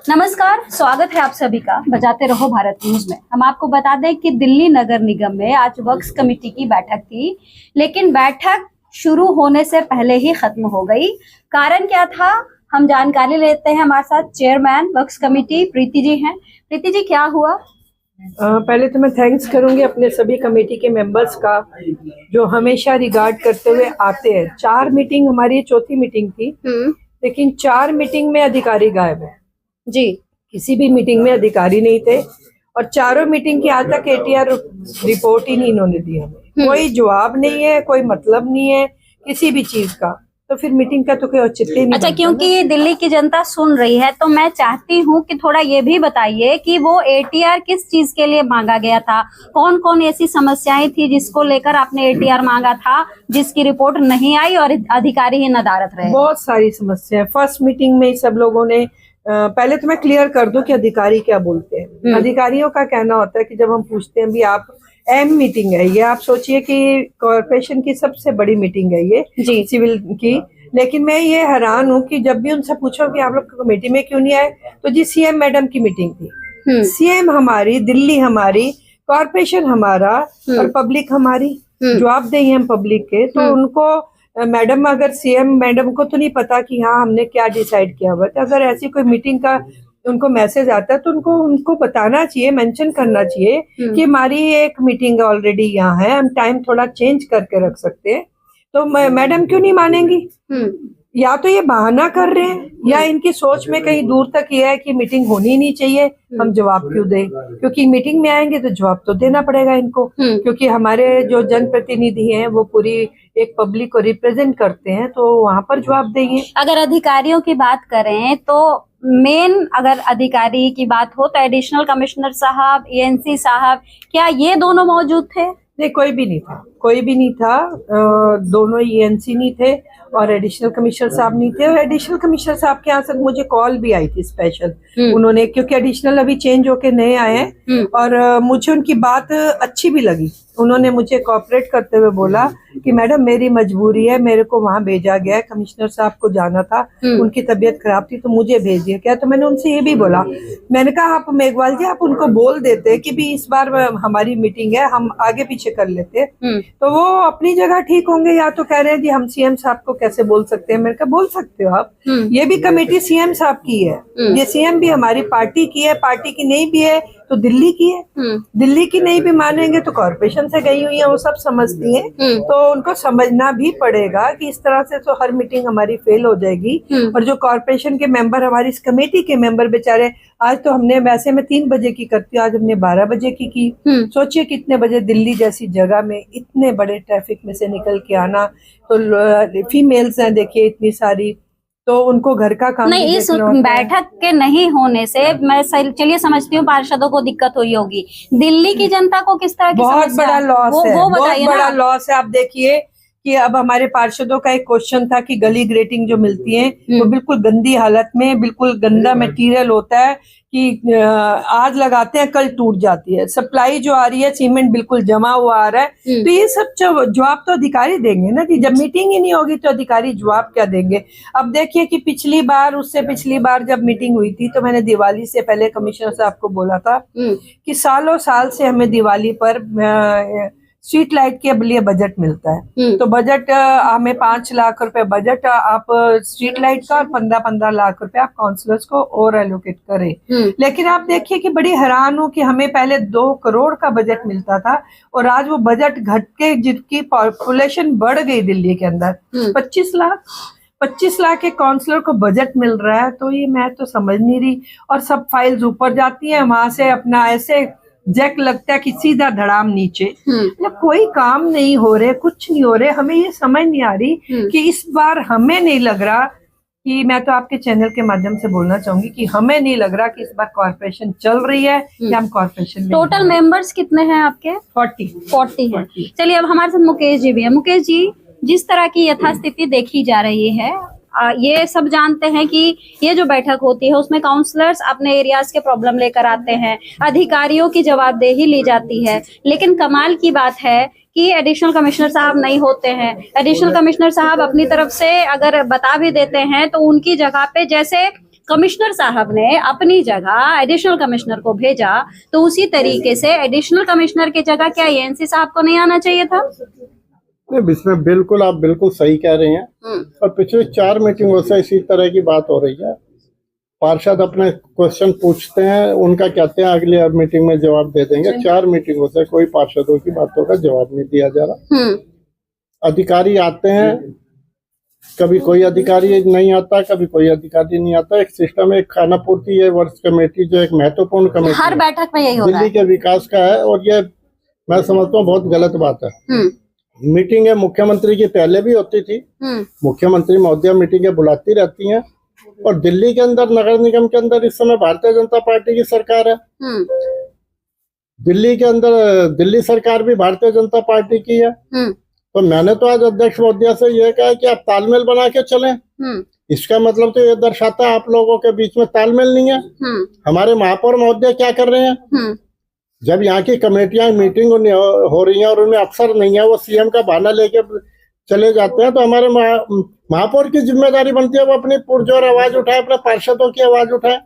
नमस्कार, स्वागत है आप सभी का बजाते रहो भारत न्यूज में। हम आपको बता दें कि दिल्ली नगर निगम में आज वक्फ कमेटी की बैठक थी, लेकिन बैठक शुरू होने से पहले ही खत्म हो गई। कारण क्या था, हम जानकारी लेते हैं। हमारे साथ चेयरमैन वक्फ कमेटी प्रीति जी हैं। प्रीति जी, क्या हुआ? पहले तो मैं थैंक्स करूंगी अपने सभी कमेटी के मेंबर्स का, जो हमेशा रिगार्ड करते हुए आते हैं। 4 मीटिंग, हमारी चौथी मीटिंग थी, लेकिन 4 मीटिंग में अधिकारी गायब है जी। किसी भी मीटिंग में अधिकारी नहीं थे और चारों मीटिंग की आज तक एटीआर रिपोर्ट ही नहीं इन्होंने दी हमें। कोई जवाब नहीं है, कोई मतलब नहीं है किसी भी चीज का, तो फिर मीटिंग का तो कोई औचित्य नहीं। अच्छा, क्योंकि दिल्ली की जनता सुन रही है तो मैं चाहती हूँ कि थोड़ा ये भी बताइए कि वो एटीआर किस चीज के लिए मांगा गया था, कौन कौन ऐसी समस्याएं थी जिसको लेकर आपने एटीआर मांगा था, जिसकी रिपोर्ट नहीं आई और अधिकारी ही नदारत रहे? बहुत सारी समस्याएं। फर्स्ट मीटिंग में सब लोगों ने पहले तो मैं क्लियर कर दूं कि अधिकारी क्या बोलते हैं। अधिकारियों का कहना होता है कि जब हम पूछते हैं भी आप अहम मीटिंग है ये, आप सोचिए कि कॉर्पोरेशन की सबसे बड़ी मीटिंग है ये सिविल की, लेकिन मैं ये हैरान हूँ कि जब भी उनसे पूछो कि आप लोग कमेटी में क्यों नहीं आए, तो जी सीएम मैडम की मीटिंग थी। सीएम हमारी, दिल्ली हमारी, कॉर्पोरेशन हमारा और पब्लिक हमारी, जवाबदेही हम पब्लिक के। तो उनको मैडम, अगर सीएम मैडम को तो नहीं पता कि हाँ हमने क्या डिसाइड किया हुआ था। अगर ऐसी कोई मीटिंग का उनको मैसेज आता है तो उनको बताना चाहिए, मेंशन करना चाहिए कि हमारी एक मीटिंग ऑलरेडी यहाँ है, हम टाइम थोड़ा चेंज करके रख सकते हैं। तो मैडम क्यों नहीं मानेंगी? या तो ये बहाना कर रहे हैं या इनकी सोच में कहीं दूर तक ये है कि मीटिंग होनी नहीं चाहिए, हम जवाब क्यों दें? क्योंकि मीटिंग में आएंगे तो जवाब तो देना पड़ेगा इनको, क्योंकि हमारे जो जनप्रतिनिधि हैं वो पूरी एक पब्लिक को रिप्रेजेंट करते हैं, तो वहां पर जवाब देंगे। अगर अधिकारियों की बात करें तो मेन, अगर अधिकारी की बात हो तो एडिशनल कमिश्नर साहब, एएनसी साहब, क्या ये दोनों मौजूद थे? नहीं, कोई भी नहीं था, कोई भी नहीं था। दोनों ईएनसी नहीं थे और एडिशनल कमिश्नर साहब नहीं थे। और एडिशनल कमिश्नर साहब के यहाँ से मुझे कॉल भी आई थी स्पेशल, उन्होंने, क्योंकि एडिशनल अभी चेंज होके नए आए हैं और मुझे उनकी बात अच्छी भी लगी। उन्होंने मुझे कोऑपरेट करते हुए बोला कि मैडम मेरी मजबूरी है, मेरे को वहां भेजा गया है, कमिश्नर साहब को जाना था, उनकी तबीयत खराब थी तो मुझे भेज दिया गया। तो मैंने उनसे ये भी बोला, मैंने कहा आप मेघवाल जी, आप उनको बोल देते कि भी इस बार हमारी मीटिंग है, हम आगे पीछे कर लेते। तो वो अपनी जगह ठीक होंगे। या तो कह रहे हैं जी हम सीएम साहब को कैसे बोल सकते हैं। मैंने कहा बोल सकते हो आप, ये भी कमेटी सीएम साहब की है, ये सीएम भी हमारी पार्टी की है, पार्टी की नहीं भी है तो दिल्ली की है, दिल्ली की नहीं भी मानेंगे तो कॉर्पोरेशन से गई हुई है, वो सब समझती हैं। तो उनको समझना भी पड़ेगा कि इस तरह से तो हर मीटिंग हमारी फेल हो जाएगी। और जो कॉर्पोरेशन के मेंबर, हमारी इस कमेटी के मेंबर बेचारे, आज तो हमने, वैसे मैं 3 बजे की करती हूँ, आज हमने 12 बजे की। सोचिए कितने बजे दिल्ली जैसी जगह में इतने बड़े ट्रैफिक में से निकल के आना। तो फीमेल्स हैं देखिए इतनी सारी, तो उनको घर का काम नहीं। इस बैठक के नहीं होने से मैं चलिए समझती हूँ पार्षदों को दिक्कत हुई होगी, दिल्ली की जनता को किस तरह की बहुत बड़ा लॉस है, वो बहुत बड़ा ना। लॉस है। आप देखिए कि अब हमारे पार्षदों का एक क्वेश्चन था कि गली ग्रेटिंग जो मिलती है वो बिल्कुल गंदी हालत में, बिल्कुल गंदा मटेरियल होता है कि आज लगाते हैं कल टूट जाती है। सप्लाई जो आ रही है सीमेंट बिल्कुल जमा हुआ आ रहा है। तो ये सब जवाब तो अधिकारी देंगे ना, कि जब मीटिंग ही नहीं होगी तो अधिकारी जवाब क्या देंगे? अब देखिए कि पिछली बार, उससे पिछली बार जब मीटिंग हुई थी तो मैंने दिवाली से पहले कमिश्नर साहब को बोला था कि सालों साल से हमें दिवाली पर स्ट्रीट लाइट के लिए बजट मिलता है। तो बजट हमें 5 लाख रुपए बजट आप स्ट्रीट लाइट का और 15-15 लाख रुपए आप काउंसलर्स को और एलोकेट करें। लेकिन आप देखिए कि बड़ी हैरान हूँ कि हमें पहले 2 करोड़ का बजट मिलता था और आज वो बजट घट के, जिनकी पॉपुलेशन बढ़ गई दिल्ली के अंदर, 25 लाख के काउंसलर को बजट मिल रहा है। तो ये मैं तो समझ नहीं रही। और सब फाइल्स ऊपर जाती है, वहां से अपना ऐसे जैक लगता है कि सीधा धड़ाम नीचे। मतलब कोई काम नहीं हो रहे, कुछ नहीं हो रहे। हमें ये समझ नहीं आ रही कि इस बार, हमें नहीं लग रहा कि, मैं तो आपके चैनल के माध्यम से बोलना चाहूंगी कि हमें नहीं लग रहा कि इस बार कॉर्पोरेशन चल रही है या हम कॉर्पोरेशन में। टोटल मेंबर्स कितने हैं आपके? 40 है। चलिए, अब हमारे साथ मुकेश जी भी है। मुकेश जी, जिस तरह की यथास्थिति देखी जा रही है, ये सब जानते हैं कि ये जो बैठक होती है उसमें काउंसलर्स अपने एरियाज के प्रॉब्लम लेकर आते हैं, अधिकारियों की जवाबदेही ली जाती है, लेकिन कमाल की बात है कि एडिशनल कमिश्नर साहब नहीं होते हैं। एडिशनल कमिश्नर साहब अपनी तरफ से अगर बता भी देते हैं तो उनकी जगह पे जैसे कमिश्नर साहब ने अपनी जगह एडिशनल कमिश्नर को भेजा, तो उसी तरीके से एडिशनल कमिश्नर की जगह क्या एएनसी साहब को नहीं आना चाहिए था? नहीं, इसमें बिल्कुल आप बिल्कुल सही कह रही हैं। और पिछले 4 मीटिंगों से इसी तरह की बात हो रही है। पार्षद अपने क्वेश्चन पूछते हैं, उनका कहते हैं अगली मीटिंग में जवाब दे देंगे। 4 मीटिंगों से कोई पार्षदों की बातों का जवाब नहीं दिया जा रहा। अधिकारी आते हैं, कभी कोई अधिकारी नहीं आता, कभी कोई अधिकारी नहीं आता। एक सिस्टम, एक खाना पूर्ति है वर्ष कमेटी, जो एक महत्वपूर्ण कमेटी हर बैठक में यही होता है, दिल्ली के विकास का है, और ये मैं समझता हूँ बहुत गलत बात है। मीटिंग है मुख्यमंत्री की पहले भी होती थी, मुख्यमंत्री महोदया मीटिंगें बुलाती रहती हैं, और दिल्ली के अंदर नगर निगम के अंदर इस समय भारतीय जनता पार्टी की सरकार है। दिल्ली के अंदर दिल्ली सरकार भी भारतीय जनता पार्टी की है। तो मैंने तो आज अध्यक्ष महोदया से यह कहा कि आप तालमेल बना के चलें। इसका मतलब तो ये दर्शाता है आप लोगों के बीच में तालमेल नहीं है। हमारे महापौर महोदय क्या कर रहे हैं? जब यहाँ की कमेटियां मीटिंग हो रही हैं और उनमें अफसर नहीं है, वो सीएम का बहाना लेके चले जाते हैं, तो हमारे महापौर की जिम्मेदारी बनती है वो अपनी पुरजोर आवाज उठाए, अपने पार्षदों की आवाज उठाए,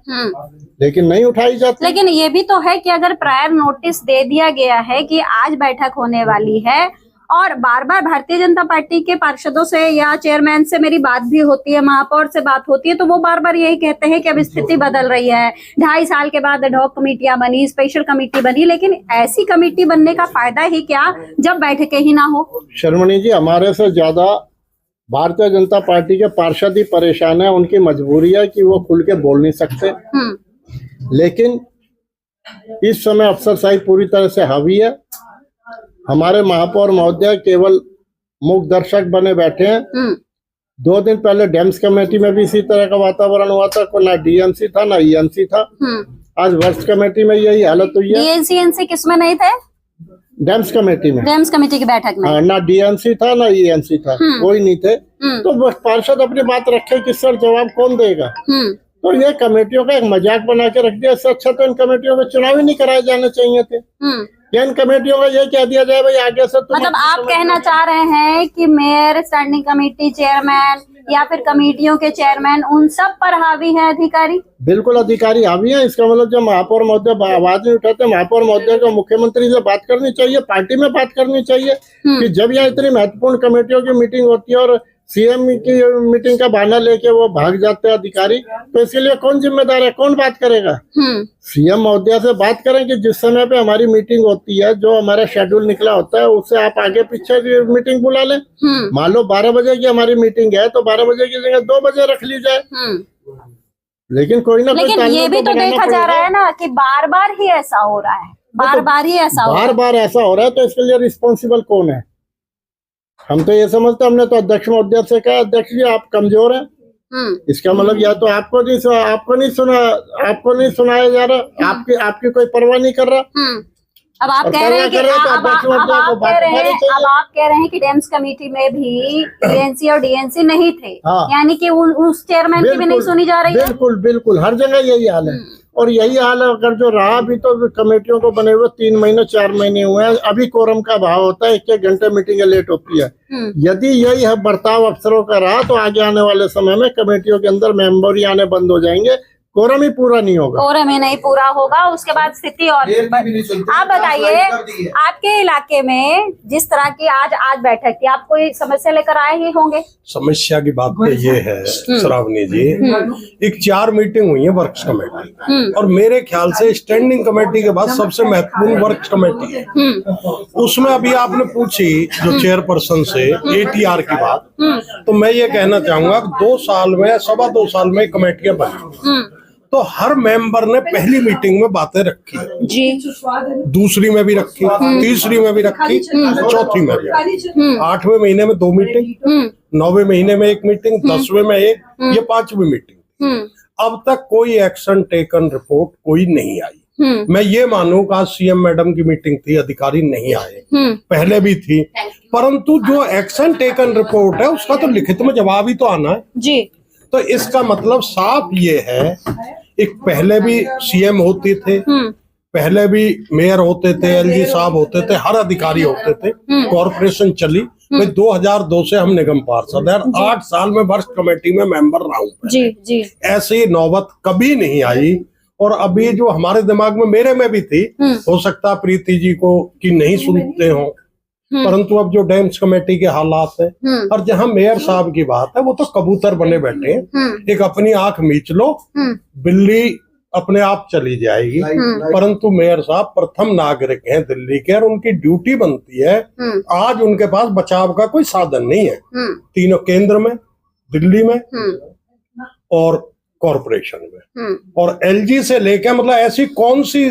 लेकिन नहीं उठाई जाती। लेकिन ये भी तो है कि अगर प्रायर नोटिस दे दिया गया है कि आज बैठक होने वाली है, और बार बार भारतीय जनता पार्टी के पार्षदों से या चेयरमैन से मेरी बात भी होती है, महापौर से बात होती है, तो वो बार बार यही कहते हैं कि अब स्थिति बदल रही है, 2.5 साल के बाद एडहॉक कमेटियां बनी, स्पेशल कमेटी बनी, लेकिन ऐसी कमेटी बनने का फायदा ही क्या जब बैठकें ही ना हो? शर्मणी जी, हमारे से ज्यादा भारतीय जनता पार्टी के पार्षद ही परेशान है। उनकी मजबूरी है कि वो खुल के बोल नहीं सकते, लेकिन इस समय अफसरशाही पूरी तरह से हावी है। हमारे महापौर महोदय केवल मूक दर्शक बने बैठे हैं। 2 दिन पहले डैम्स कमेटी में भी इसी तरह का वातावरण हुआ था, को ना डीएमसी था ना ईएनसी था। आज वर्ष कमेटी में यही हालत हुई है। डीएनसी एनसी किसमें नहीं थे? डैम्स कमेटी में, डैम्स कमेटी की बैठक में। हाँ, ना डीएमसी था ना ईएनसी था, कोई नहीं थे। तो पार्षद अपनी बात रखे कि सर जवाब कौन देगा? तो ये कमेटियों का एक मजाक बना के रख दिया। इससे अच्छा तो इन कमेटियों के चुनाव ही नहीं कराए जाने चाहिए थे। इन कमेटियों का ये कह दिया जाए भाई आगे से तुम, मतलब आप कहना चाह रहे हैं कि मेयर, स्टैंडिंग कमेटी चेयरमैन या फिर कमेटियों के चेयरमैन, उन सब पर हावी है अधिकारी? बिल्कुल अधिकारी हावी है। इसका मतलब जब महापौर महोदय आवाज नहीं उठाते, महापौर महोदय को मुख्यमंत्री से बात करनी चाहिए, पार्टी में बात करनी चाहिए कि जब यहाँ इतनी महत्वपूर्ण कमेटियों की मीटिंग होती है और सीएम की मीटिंग का बहाना लेके वो भाग जाते हैं अधिकारी, तो इसके लिए कौन जिम्मेदार है? कौन बात करेगा? सीएम महोदया से बात करें कि जिस समय पे हमारी मीटिंग होती है, जो हमारा शेड्यूल निकला होता है, उससे आप आगे पीछे की मीटिंग बुला लें। मान लो 12 बजे की हमारी मीटिंग है, तो 12 बजे की जगह 2 बजे रख ली जाए। लेकिन कोई ना कोई, लेकिन ये भी तो देखा जा रहा है ना कि बार बार ही ऐसा हो रहा है, बार बार ही ऐसा हो रहा है। बार बार ऐसा हो रहा है, तो इसके लिए रिस्पॉन्सिबल कौन है? हम तो ये समझते, हमने तो अध्यक्ष महोदय से कहा, अध्यक्ष जी आप कमजोर हैं। इसका मतलब या तो आपको नहीं सुनाया जा रहा, आपकी कोई परवाह नहीं कर रहा। अब आप कह रहे हैं कि कह रहे हैं कि डैम्स कमेटी में भी ईएनसी और डीएनसी नहीं थे, यानी कि उस चेयरमैन की भी नहीं सुनी जा रही है। बिल्कुल बिल्कुल, हर जगह यही हाल है। और यही हाल है अगर जो रहा भी, तो कमेटियों को बने हुए 3 महीने 4 महीने हुए हैं, अभी कोरम का अभाव होता है, 1-1 घंटे मीटिंगें लेट होती है। यदि यही है बर्ताव अफसरों का रहा, तो आगे आने वाले समय में कमेटियों के अंदर मेंबर ही आने बंद हो जाएंगे, कोरम ही पूरा नहीं होगा। कोरम ही नहीं पूरा होगा, उसके बाद स्थिति और। आप बताइए, आपके इलाके में जिस तरह की आज बैठक थी, आप कोई समस्या लेकर आए ही होंगे? समस्या की बात तो ये है श्रावणी जी, एक 4 मीटिंग हुई है वर्क्स कमेटी, और मेरे ख्याल से स्टैंडिंग कमेटी के बाद सबसे महत्वपूर्ण वर्क्स कमेटी है। उसमें अभी आपने पूछी जो चेयरपर्सन से एटीआर की बात, तो मैं ये कहना चाहूंगा 2 साल में, 2.25 साल में कमेटियां बनी, तो हर मेंबर ने पहली मीटिंग में बातें रखी जी, दूसरी में भी रखी, तीसरी में भी रखी, चौथी में भी, 8वें महीने में 2 मीटिंग, 9वें महीने में 1 मीटिंग, 10वें में 1, ये 5वीं मीटिंग। अब तक कोई एक्शन टेकन रिपोर्ट कोई नहीं आई। मैं ये मानूं कि आज सीएम मैडम की मीटिंग थी, अधिकारी नहीं आए, पहले भी थी, परंतु जो एक्शन टेकन रिपोर्ट है उसका तो लिखित में जवाब ही तो आना है जी। तो इसका मतलब साफ ये है, एक पहले भी सीएम होते थे, पहले भी मेयर होते थे, एलजी साहब होते थे, हर अधिकारी होते थे, कॉर्पोरेशन चली, भाई 2002 से हम निगम पार्षद है, 8 साल में वरिष्ठ कमेटी में मेंबर रहा हूँ। जी जी ऐसी नौबत कभी नहीं आई। और अभी जो हमारे दिमाग में, मेरे में भी थी, हो सकता प्रीति जी को कि नहीं सुनते हो, परंतु अब जो डैम्स कमेटी के हालात है, और जहां मेयर साहब की बात है, वो तो कबूतर बने बैठे हैं। एक अपनी आंख मीच लो, बिल्ली अपने आप चली जाएगी। परंतु मेयर साहब प्रथम नागरिक हैं दिल्ली के, और उनकी ड्यूटी बनती है। आज उनके पास बचाव का कोई साधन नहीं है, तीनों केंद्र में, दिल्ली में और कॉरपोरेशन में, और एलजी से लेकर, मतलब ऐसी कौन सी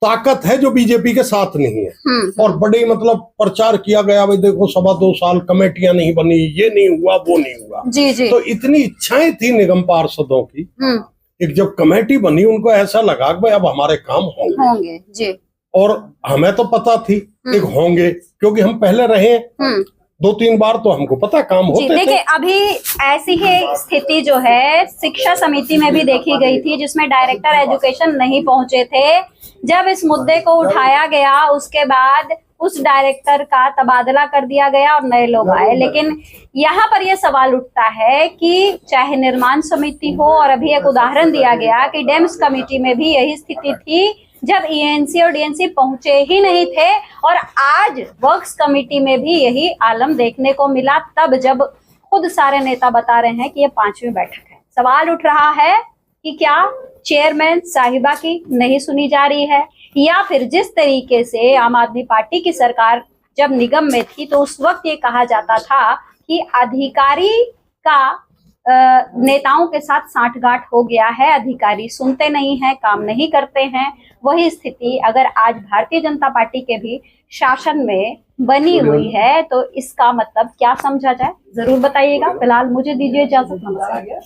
ताकत है जो बीजेपी के साथ नहीं है। और बड़े मतलब प्रचार किया गया, भाई देखो 2.25 साल कमेटियां नहीं बनी, ये नहीं हुआ, वो नहीं हुआ। जी जी। तो इतनी इच्छाएं थी निगम पार्षदों की, एक जब कमेटी बनी उनको ऐसा लगा कि भाई अब हमारे काम होंगे जी। और हमें तो पता थी एक होंगे, क्योंकि हम पहले रहे 2-3 बार, तो हमको पता काम होते थे। देखिए अभी ऐसी ही स्थिति जो है शिक्षा समिति में भी देखी गई थी, जिसमें डायरेक्टर एजुकेशन नहीं पहुंचे थे। जब इस मुद्दे को उठाया गया, उसके बाद उस डायरेक्टर का तबादला कर दिया गया और नए लोग आए। लेकिन यहाँ पर यह सवाल उठता है कि चाहे निर्माण समिति हो, और अभी एक उदाहरण दिया गया कि डेम्स कमेटी में भी यही स्थिति थी, जब ईएनसी और डीएनसी पहुंचे ही नहीं थे, और आज वर्क्स कमेटी में भी यही आलम देखने को मिला, तब जब खुद सारे नेता बता रहे हैं कि ये 5वीं बैठक है। सवाल उठ रहा है कि क्या चेयरमैन साहिबा की नहीं सुनी जा रही है, या फिर जिस तरीके से आम आदमी पार्टी की सरकार जब निगम में थी तो उस वक्त ये कहा जाता था कि अधिकारी का नेताओं के साथ सांठगांठ हो गया है, अधिकारी सुनते नहीं हैं, काम नहीं करते हैं। वही स्थिति अगर आज भारतीय जनता पार्टी के भी शासन में बनी हुई है, तो इसका मतलब क्या समझा जाए, जरूर बताइएगा। फिलहाल मुझे दीजिए इजाजत, नमस्कार।